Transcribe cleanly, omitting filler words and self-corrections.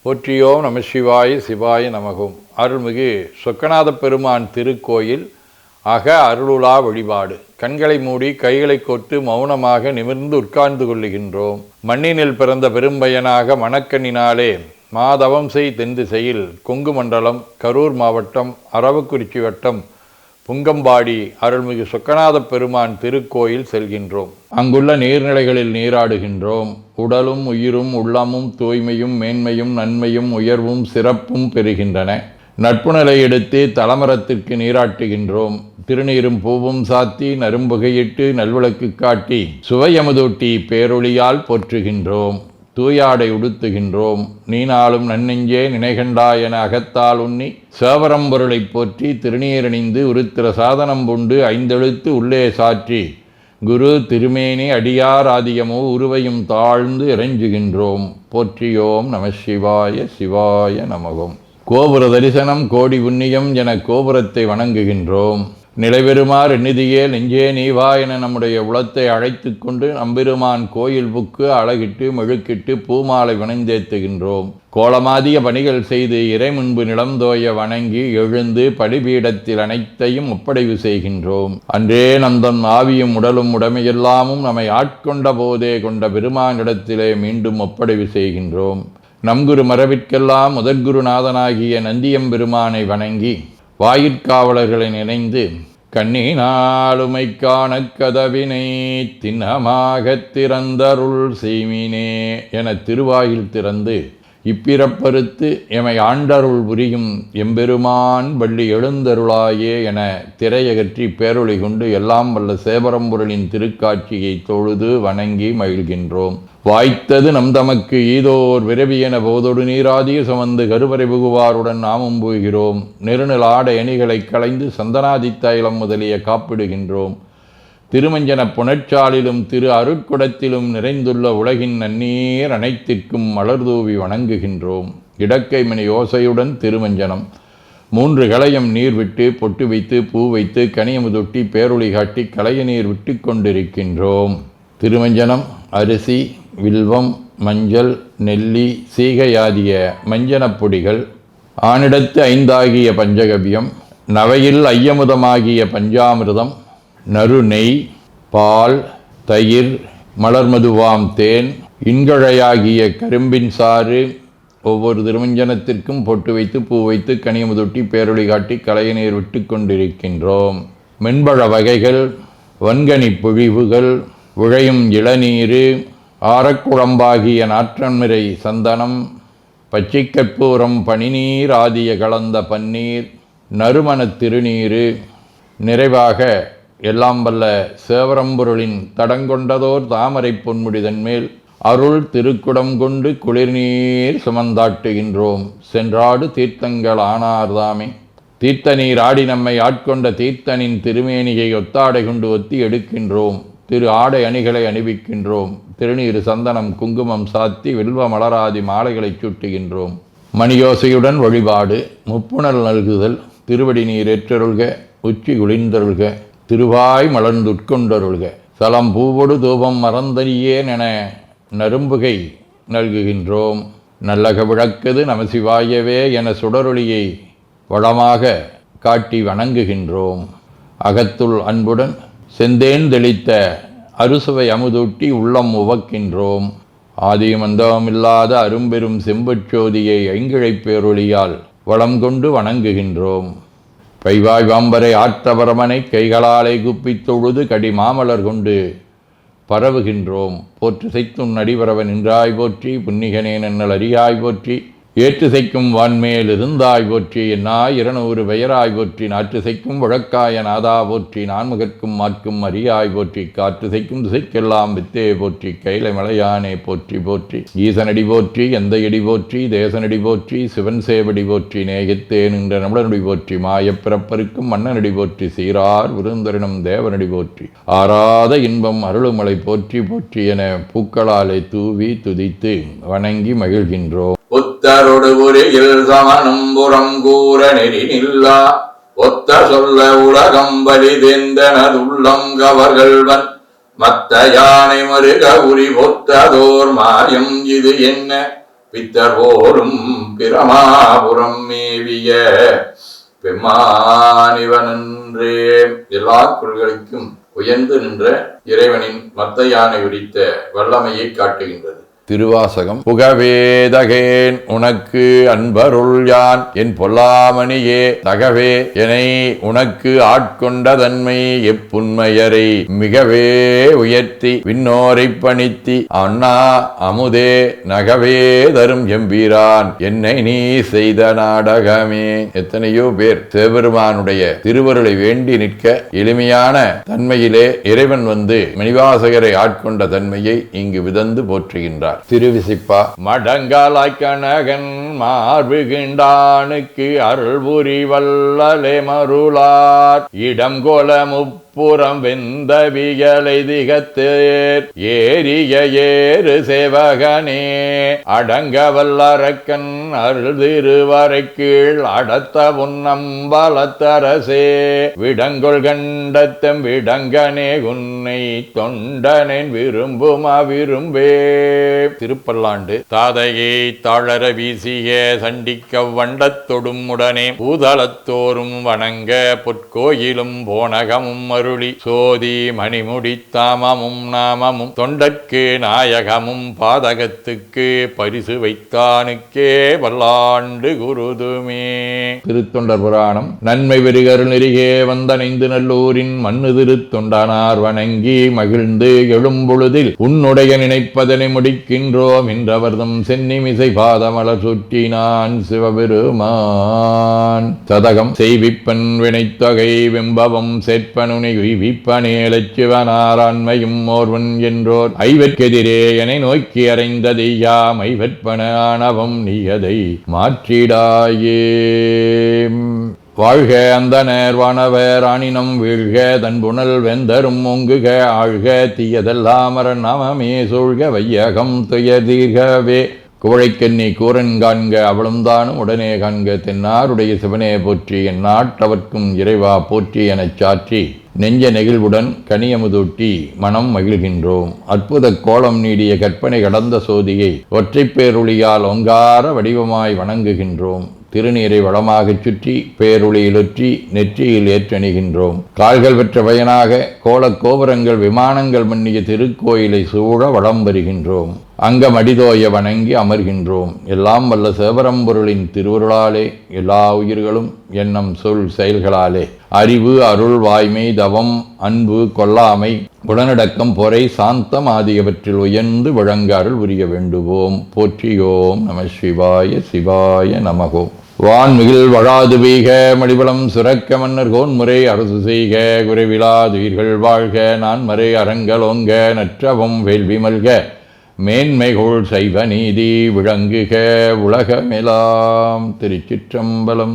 போற்றியோம் நம சிவாய சிவாய நமகும். அருள்மிகு சொக்கநாத பெருமான் திருக்கோயில் அக அருளுலா வழிபாடு. கண்களை மூடி கைகளை கோர்த்து மௌனமாக நிமிர்ந்து உட்கார்ந்து கொள்ளுகின்றோம். மண்ணினில் பிறந்த பெரும்பயனாக மணக்கண்ணினாலே மாதவம் செய் தென் திசையில் கொங்கு மண்டலம் கரூர் மாவட்டம் அரவக்குறிச்சி வட்டம் புங்கம்பாடி அருள்மிகு சொக்கநாத பெருமான் திருக்கோயில் செல்கின்றோம். அங்குள்ள நீர்நிலைகளில் நீராடுகின்றோம். உடலும் உயிரும் உள்ளமும் தூய்மையும் மேன்மையும் நன்மையும் உயர்வும் சிறப்பும் பெறுகின்றன. நட்பு நிலை எடுத்து தலமரத்திற்கு நீராட்டுகின்றோம். திருநீரும் பூவும் சாத்தி நரும்புகையிட்டு நல்விளக்கு காட்டி சுவையமுதூட்டி பேரொளியால் போற்றுகின்றோம். தூயாடை உடுத்துகின்றோம். நீனாலும் நன்னெஞ்சே நினைகண்டாய் என அகத்தால் உண்ணி சேவரம்பொருளை போற்றி திருநீரணிந்து உருத்திர சாதனம் பூண்டு ஐந்தெழுத்து உள்ளே சாற்றி குரு திருமேனி அடியார் ஆதியமோ உருவையும் தாழ்ந்து இறைஞ்சுகின்றோம். போற்றியோம் நம சிவாய சிவாய நமகும். கோபுர தரிசனம் கோடி புண்ணியம் என கோபுரத்தை வணங்குகின்றோம். நிலைபெறுமாறு எண்ணிதியே நெஞ்சே நீவா என நம்முடைய உளத்தை அழைத்து கொண்டு நம்பெருமான் கோயில் புக்கு அழகிட்டு மெழுக்கிட்டு பூமாலை வணந்தேத்துகின்றோம். கோலமாதிய பணிகள் செய்து இறை முன்பு நிலந்தோய வணங்கி எழுந்து படிபீடத்தில் அனைத்தையும் ஒப்படைவு செய்கின்றோம். அன்றே நந்தன் ஆவியும் உடலும் உடமையெல்லாமும் நம்மை ஆட்கொண்ட போதே கொண்ட பெருமானிடத்திலே மீண்டும் ஒப்படைவு செய்கின்றோம். நம்குரு மரபிற்கெல்லாம் முதற்குருநாதனாகிய நந்தியம்பெருமானை வணங்கி வாயிற்காவலர்களை நினைந்து கண்ணினாலுமை காண கதவினை திண்ணமாகத் திறந்தருள் செய்மினே என திருவாயில் திறந்து இப்பிறப்பறுத்து எமை ஆண்டருள் புரியும் எம்பெருமான் வள்ளி எழுந்தருளாயே என திரையகற்றி பேரொளி கொண்டு எல்லாம் வல்ல சேவரம்பொருளின் திருக்காட்சியை தொழுது வணங்கி மகிழ்கின்றோம். வாய்த்தது நம் தமக்கு ஈதோர் விரவி என போதொடு நீராதிய சுமந்து கருவறை புகுவாருடன் நாமும் போகிறோம். நெருநில் ஆடை அணிகளை களைந்து சந்தனாதித்தைலம் முதலிய காப்பிடுகின்றோம். திருமஞ்சன புனச்சாலிலும் திரு அருட்குடத்திலும் நிறைந்துள்ள உலகின் நன்னீர் அனைத்திற்கும் மலர்தூவி வணங்குகின்றோம். இடக்கை மணி யோசையுடன் திருமஞ்சனம் 3 களையம் நீர் விட்டு பொட்டு வைத்து பூ வைத்து கனியமுதொட்டி பேரொளி காட்டி களைய நீர் விட்டு கொண்டிருக்கின்றோம். திருமஞ்சனம் அரிசி வில்வம் மஞ்சள் நெல்லி சீகையாதிய மஞ்சனப் பொடிகள், ஆனிடத்து 5 ஆகிய பஞ்சகவியம், நவையில் ஐயமுதமாகிய பஞ்சாமிர்தம், நறு நெய், பால், தயிர், மலர்மதுவாம் தேன், இன்கழையாகிய கரும்பின் சாறு, ஒவ்வொரு திருமஞ்சனத்திற்கும் பொட்டு வைத்து பூ வைத்து கனியமுதொட்டி பேரொளி காட்டி களைய நீர் விட்டு கொண்டிருக்கின்றோம். மென்பழ வகைகள், வன்கனி பொழிவுகள், விழையும் இளநீர், ஆரக்குழம்பாகிய நாற்றன்மிரை சந்தனம், பச்சை கற்பூரம், பனிநீர் ஆதிய கலந்த பன்னீர், நறுமணத் திருநீர், நிறைவாக எல்லாம் வல்ல சேவரம்பொருளின் தடங்கொண்டதோர் தாமரை பொன்முடிதன் மேல் அருள் திருக்குடம் கொண்டு குளிர்நீர் சுமந்தாட்டுகின்றோம். சென்றாடு தீர்த்தங்கள் ஆனார்தாமே. தீர்த்த நீர் ஆடி நம்மை ஆட்கொண்ட தீர்த்தனின் திருமேனியை ஒத்தாடை கொண்டு ஒத்தி எடுக்கின்றோம். திரு ஆடை அணிகளை அணிவிக்கின்றோம். திருநீர் சந்தனம் குங்குமம் சாத்தி வில்வ மலராதி மாலைகளை சூட்டுகின்றோம். மணியோசையுடன் வழிபாடு. முப்புணல் நல்குதல். திருவடி நீர் ஏற்றருள்க. உச்சி குளிர்ந்தருள்க. திருவாய் மலர்ந்துட்கொண்டருள்க. சலம் பூவொடு தூபம் மறந்தறியேன் என நரும்புகை நல்குகின்றோம். நல்லக விளக்குது நமசிவாயவே என சுடரொளியை வளமாக காட்டி வணங்குகின்றோம். அகத்துள் அன்புடன் செந்தேன் தெளித்த அறுசுவை அமுதூட்டி உள்ளம் உவக்கின்றோம். ஆதியும் அந்தமில்லாத அரும்பெரும் செம்புச்சோதியை ஐங்கிழைப் பேரொளியால் வளம் கொண்டு வணங்குகின்றோம். கைவாய் வாம்பரை ஆற்றவரமனை கைகளாலே குப்பித் தொழுது கடி மாமலர் கொண்டு பரவுகின்றோம். போற்று செய்தும் நடிவரவன் நின்றாய் போற்றி. புன்னிகனே நன்னல் அறியாய் போற்றி. ஏற்று செய்க்கும் வான்மேல் இருந்தாய் போற்றி. என்னாய் 200 பெயராய் போற்றி. நாற்று செய்க்கும் வழக்காய நாதா போற்றி. நான்முகற்கும் மாற்கும் அறியாய் போற்றி. காற்று செய்க்கும் திசைக்கெல்லாம் வித்தே போற்றி. கைலை மலையானே போற்றி போற்றி. ஈசனடி போற்றி. எந்தையடி போற்றி. தேசனடி போற்றி. சிவன் சேவடி போற்றி. நேயத்தே நின்ற நம்மளனடி போற்றி. மாயப்பிறப்பருக்கும் மன்னனடி போற்றி. சீரார் விருந்தரினம் தேவனடி போற்றி. ஆராத இன்பம் அருளுமலை போற்றி போற்றி என பூக்களாலே தூவி துதித்து வணங்கி மகிழ்கின்றோம். புத்தரொடு உரையில் சமனும் புறங்கூற நெறி நில்லா ஒத்த சொல்ல உலகம் வலிதெந்தனதுள்ளம் கவர்கள்வன் மத்த யானை மருக உரி ஒத்ததோர் மாயம் இது என்ன பித்தர் போலும் பிரமாபுரம் மேவிய பெம்மானிவனன்றே. எல்லா குரல்களுக்கும் உயர்ந்து நின்ற இறைவனின் மத்த யானை உரித்த வல்லமையை காட்டுகின்றது. திருவாசகம். புகவேதகேன் உனக்கு அன்பருள் யான் என் பொல்லாமணியே தகவே எனை உனக்கு ஆட்கொண்ட தன்மை எப்புண்மையரை மிகவே உயர்த்தி விண்ணோரை பணித்தி அண்ணா அமுதே நகவே தரும் எம்பீரான் என்னை நீ செய்த நாடகமே. எத்தனையோ பேர் சிவபெருமானுடைய திருவருளை வேண்டி நிற்க எளிமையான தன்மையிலே இறைவன் வந்து மணிவாசகரை ஆட்கொண்ட தன்மையை இங்கு விதந்து போற்றுகின்றார். திருவிசிப்பா. மடங்காலாய் கனகன் மார்புகின்றானுக்கு அருள் புரி வல்லலே மருளார் இடம் கோல முப்புறம் வெந்த வியலை திகத்தேர் ஏரிய ஏறு சேவகனே அடங்க வல்லரக்கன் அருள் திருவரை கீழ் அடத்த உன்னம்பலத்தரசே விடங்கொள் கண்டத்தம் விடங்கனே உன்னை தொண்டனேன் விரும்புமா விரும்பே. திருப்பல்லாண்டு. தாதையை தாழற வீசிய சண்டிக்க வண்டத்தொடும் உடனே பூதளத்தோறும் வணங்க பொற்கோயிலும் போனகமும் அருளி சோதி மணிமுடி தாமமும் நாமமும் தொண்டற்கு நாயகமும் பாதகத்துக்கு பரிசு வைத்தானுக்கே வல்லாண்டு குருதுமே. திருத்தொண்டர் புராணம். நன்மை வெறுகரு நெறிகே வந்தனைந்து நல்லூரின் மண்ணு திருத்தொண்டானார் வணங்கி மகிழ்ந்து எழும்பொழுதில் உன்னுடைய நினைப்பதனை முடிக்கின்றோம் என்றவர்தம் சென்னிமிசை பாதமலர் சுற்றினான் சிவபெருமான். சதகம். செய்விப்பன் வினைத்தொகை வெம்பவம் சேர்ப்பனுனை உய்விப்பனேலச் சிவனாராண்மையும் ஓர்வன் என்றோர் ஐவர்க்கெதிரே என நோக்கி அறைந்ததை யாம் ஐவற்பன ஆணவம் நீயதை மாற்றிடாயே. வாழ்க அந்தனர் வானவர் ஆணினம் வீழ்க தன்புணல் வெந்தரும் ஓங்குக ஆழ்க தீயதெல்லாமர நாமமே சூழ்க வையகம் துயதீர்கவே. குவழைக்கண்ணி கூரன் காண்க அவளும்தானும் உடனே காண்க தென்னாருடைய சிவனே போற்றி என் நாட்டவர்க்கும் இறைவா போற்றி எனச் சாற்றி நெஞ்ச நெகிழ்வுடன் கனியமுதூட்டி மனம் மகிழ்கின்றோம். அற்புத கோலம் நீடிய கற்பனை கடந்த சோதியை ஒற்றைப் பேருளியால் ஒங்கார வடிவமாய் வணங்குகின்றோம். திருநீரை வளமாகச் சுற்றி பேருளியிலொற்றி நெற்றியில் ஏற்றணிகின்றோம். கால்கள் பெற்ற பயனாக கோலக் கோபுரங்கள் விமானங்கள் மன்னிய திருக்கோயிலை சூழ வளம் வருகின்றோம். அங்கமடிதோய வணங்கி அமர்கின்றோம். எல்லாம் வல்ல சிவபரம்பொருளின் திருவருளாலே எல்லா உயிர்களும் எண்ணம் சொல் செயல்களாலே அறிவு அருள் வாய்மை தவம் அன்பு கொல்லாமை குணநடக்கம் பொறை சாந்தம் ஆகியவற்றில் உயர்ந்து வழங்க அருள் புரிய வேண்டுவோம். போற்றியோம் நம சிவாய சிவாய நமகோம். வான்மிகில் வழாது வீக மடிவளம் சுரக்க மன்னர் கோன்முறை அரசு செய்க குறைவிலாதுயிர்கள் வாழ்க நான்மறை அறங்கலோங்க நற்றவம் வேள்வி மல்க மேன்மைகோள் சைவ நீதி விளங்குக உலகமெலாம். திருச்சிற்றம்பலம்.